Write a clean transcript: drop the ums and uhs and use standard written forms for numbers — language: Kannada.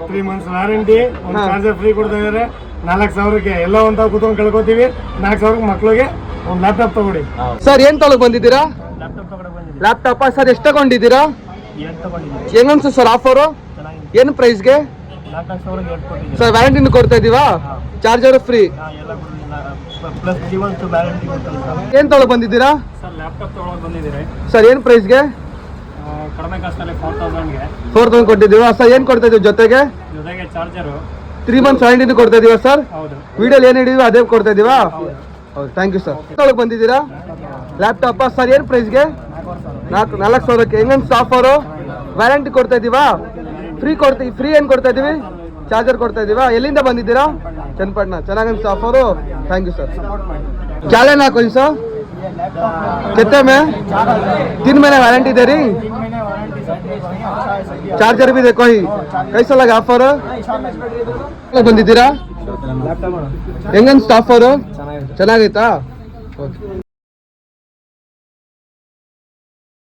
3 months ವ್ಯಾರಂಟಿ, ಒಂದು ಚಾರ್ಜರ್ ಫ್ರೀ ಕೊಡ್ತಾ ಇದಾರೆ. 4,000ಕ್ಕೆ ಎಲ್ಲ ಒಂದ್ ಕೂತ್ಕೊಂಡು ಕಳ್ಕೊತೀವಿ. 4,000ಕ್ಕೆ ಮಕ್ಳಿಗೆ ಒಂದು ಲ್ಯಾಪ್ಟಾಪ್ ತಗೊಳ್ಳಿ. ಸರ್ ಏನ್ ತಗೊಳಕ್ ಬಂದಿದ್ದೀರಾ? ಲ್ಯಾಪ್ಟಾಪ್ ತಗೊಳಕ್ ಬಂದಿದ್ದೀವಿ. ಲ್ಯಾಪ್ಟಾಪ್ ಸರ್ ಎಷ್ಟು ತಗೊಂಡಿದ್ದೀರಾ? 2 ತಗೊಂಡಿದ್ದೀವಿ. ಹೆಂಗನ್ಸು ಸರ್ ಆಫರು? ಚೆನ್ನಾಗಿದೆ. ಏನು ಪ್ರೈಸ್ಗೆ? 4,000ಕ್ಕೆ 2 ಕೊಟ್ಟಿದ್ದೀವಿ. ಸರ್ ವ್ಯಾರಂಟಿನೂ ಕೊಡ್ತಾ ಇದೀವಾ? ಚಾರ್ಜರ್ ಫ್ರೀ ಎಲ್ಲ ಪ್ಲಸ್ 3 months ವ್ಯಾರಂಟಿ ಕೊಡ್ತೀವಿ ಸರ್. ಏನ್ ತಗೊಳಕ್ ಬಂದಿದ್ದೀರಾ? ಸರ್ ಲ್ಯಾಪ್ಟಾಪ್ ತಗೊಳಕ್ ಬಂದಿದ್ದೀರಿ. ಸರ್ ಏನ್ ಪ್ರೈಸ್ಗೆ? ಕಡಿಮೆ ಕಾಸ್ಟಲ್ಲಿ 4,000ಗೆ 4,000 ಕೊಟ್ಟಿದ್ದೀವಾ? ಸರ್ ಏನ್ ಕೊಡ್ತಾ ಇದೀವಿ ಜೊತೆಗೆ? ಜೊತೆಗೆ ಚಾರ್ಜರು 3 months ವ್ಯಾರಂಟಿನೂ ಕೊಡ್ತಾ ಇದೀವಾ ಸರ್? ಹೌದು. ವಿಡಿಯೋಲಿ ಏನ್ ಹಿಡಿದೀವಿ ಅದೇ ಕೊಡ್ತಾ ಇದೀವಾ? ಹೌದು, ಥ್ಯಾಂಕ್ ಯು ಸರ್. ತಗೊಳಕ್ ಬಂದಿದ್ದೀರಾ ಲ್ಯಾಪ್ಟಾಪ್? ಸರ್ ಏನ್ ಪ್ರೈಸ್ಗೆ? 4,000ಕ್ಕೆ. ಹೆಂಗನ್ಸ್ ಆಫರು? ವ್ಯಾರಂಟಿ ಕೊಡ್ತಾ ಇದೀವಾ? ಫ್ರೀ ಏನ್ ಕೊಡ್ತಾ ಇದೀವಿ? ಚಾರ್ಜರ್ ಕೊಡ್ತಾ ಇದೀವಾ? ಎಲ್ಲಿಂದ ಬಂದಿದ್ದೀರಾ? ಚನ್ನಪಟ್ಟಣ. ಚೆನ್ನಾಗನ್ಸ್ ಆಫರು? Thank you sir. क्या लेना कोई सा? कितने में? 3 महीने वारंटी दे रही? चार्जर भी देखो ही. कैसा लगा ऑफर? ಬಂದಿದ್ದೀರಾ? ಹೆಂಗನ್ಸ್ ಆಫರ್? ಚೆನ್ನಾಗೈತಾ? ಓಕೆ.